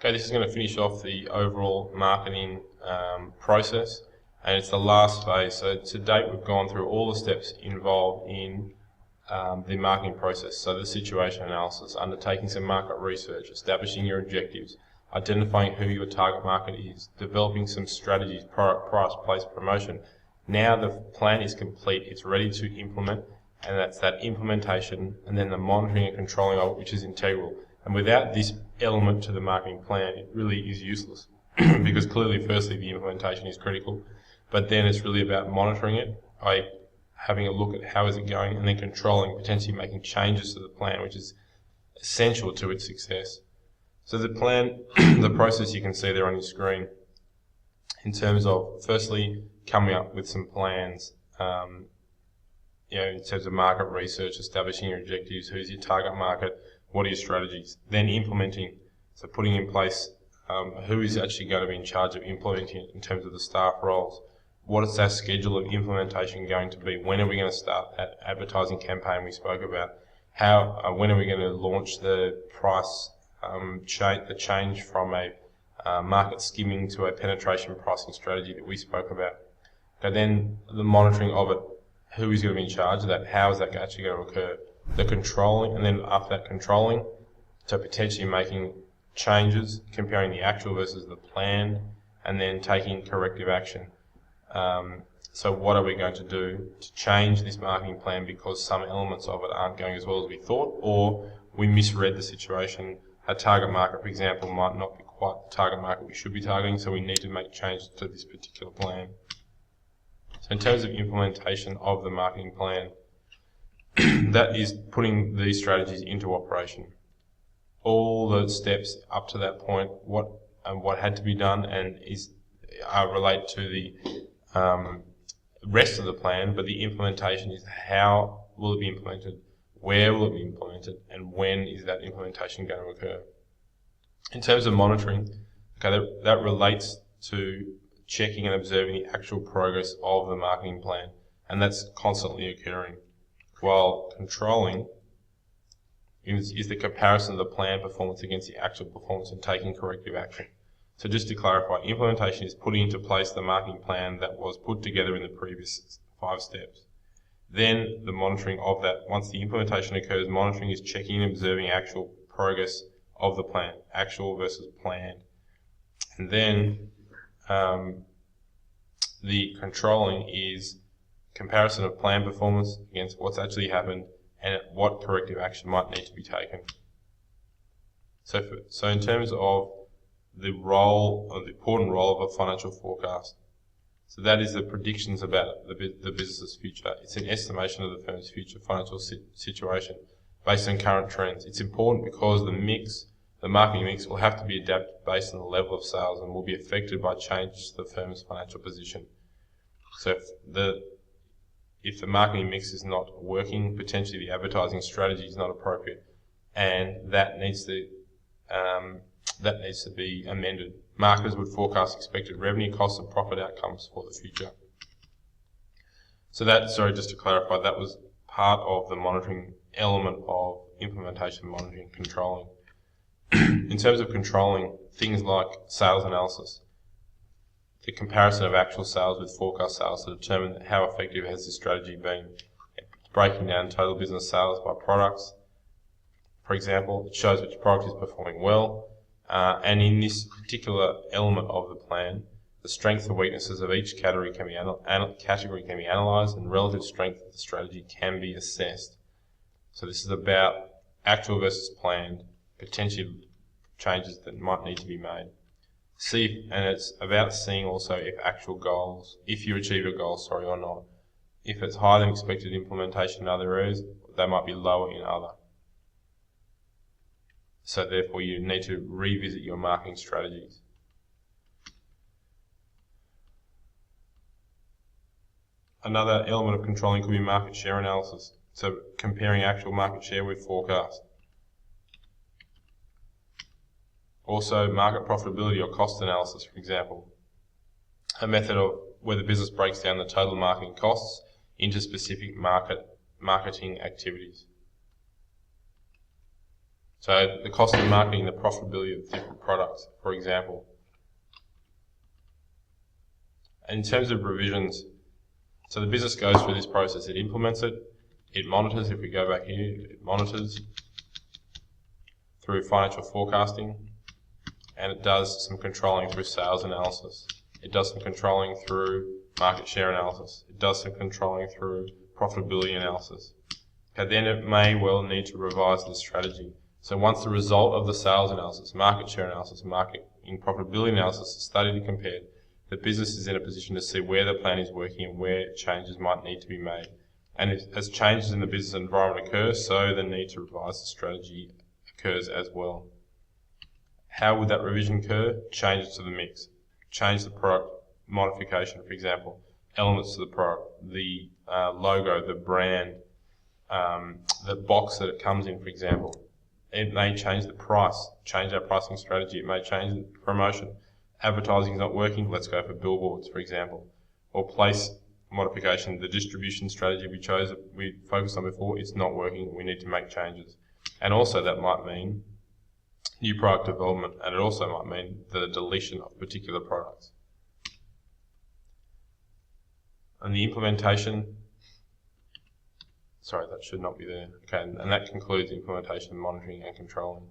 Okay, this is going to finish off the overall marketing process, and it's the last phase. So to date, we've gone through all the steps involved in the marketing process. So the situation analysis, undertaking some market research, establishing your objectives, identifying who your target market is, developing some strategies, product, price, place, promotion. Now the plan is complete, it's ready to implement, and that's that implementation and then the monitoring and controlling of it, which is integral. And without this element to the marketing plan, it really is useless because clearly, firstly, the implementation is critical, but then it's really about monitoring it by having a look at how is it going and then controlling, potentially making changes to the plan, which is essential to its success. So the plan, the process you can see there on your screen in terms of, firstly, coming up with some plans, in terms of market research, establishing your objectives, who's your target market, what are your strategies, then implementing, so putting in place who is actually going to be in charge of implementing it in terms of the staff roles. What is our schedule of implementation going to be? When are we going to start that advertising campaign we spoke about? When are we going to launch the price change from a market skimming to a penetration pricing strategy that we spoke about? Okay, then the monitoring of it. Who is going to be in charge of that? How is that actually going to occur? The controlling, and then after that controlling, so potentially making changes, comparing the actual versus the planned, and then taking corrective action. So what are we going to do to change this marketing plan because some elements of it aren't going as well as we thought, or we misread the situation. A target market, for example, might not be quite the target market we should be targeting, so we need to make changes to this particular plan. So in terms of implementation of the marketing plan, that is putting these strategies into operation. All the steps up to that point, what had to be done, and relate to the rest of the plan, but the implementation is how will it be implemented, where will it be implemented, and when is that implementation going to occur. In terms of monitoring, okay, that relates to checking and observing the actual progress of the marketing plan, and that's constantly occurring. While controlling is the comparison of the plan performance against the actual performance and taking corrective action. So just to clarify, implementation is putting into place the marketing plan that was put together in the previous 5 steps. Then the monitoring of that, once the implementation occurs, monitoring is checking and observing actual progress of the plan, actual versus planned. And then the controlling is comparison of plan performance against what's actually happened and what corrective action might need to be taken. So in terms of the important role of a financial forecast, so that is the predictions about the business's future. It's an estimation of the firm's future financial situation based on current trends. It's important because the marketing mix will have to be adapted based on the level of sales and will be affected by changes to the firm's financial position. So if the marketing mix is not working, potentially the advertising strategy is not appropriate, and that needs to be amended. Marketers would forecast expected revenue, costs, and profit outcomes for the future. So just to clarify, that was part of the monitoring element of implementation, monitoring, controlling. In terms of controlling, things like sales analysis, the comparison of actual sales with forecast sales to determine how effective has this strategy been. Breaking down total business sales by products, for example, it shows which product is performing well, and in this particular element of the plan, the strengths and weaknesses of each category can be analysed, and relative strength of the strategy can be assessed. So this is about actual versus planned, potential changes that might need to be made. And it's about seeing also if you achieve your goals, or not. If it's higher than expected implementation in other areas, they might be lower in other. So therefore you need to revisit your marketing strategies. Another element of controlling could be market share analysis. So comparing actual market share with forecast. Also, market profitability or cost analysis, for example, a method of where the business breaks down the total marketing costs into specific marketing activities. So the cost of marketing, the profitability of different products, for example. In terms of revisions, so the business goes through this process. It implements it, it monitors, if we go back here, it monitors through financial forecasting, and it does some controlling through sales analysis. It does some controlling through market share analysis. It does some controlling through profitability analysis. Okay, then it may well need to revise the strategy. So once the result of the sales analysis, market share analysis, marketing profitability analysis is studied and compared, the business is in a position to see where the plan is working and where changes might need to be made. And as changes in the business environment occur, so the need to revise the strategy occurs as well. How would that revision occur? Changes to the mix. Change the product modification, for example, elements to the product, the logo, the brand, the box that it comes in, for example. It may change the price, change our pricing strategy. It may change the promotion. Advertising is not working, let's go for billboards, for example. Or place modification, the distribution strategy we focused on before, it's not working, we need to make changes. And also that might mean new product development, and it also might mean the deletion of particular products. And the implementation, sorry, that should not be there. Okay, and that concludes implementation, monitoring and controlling.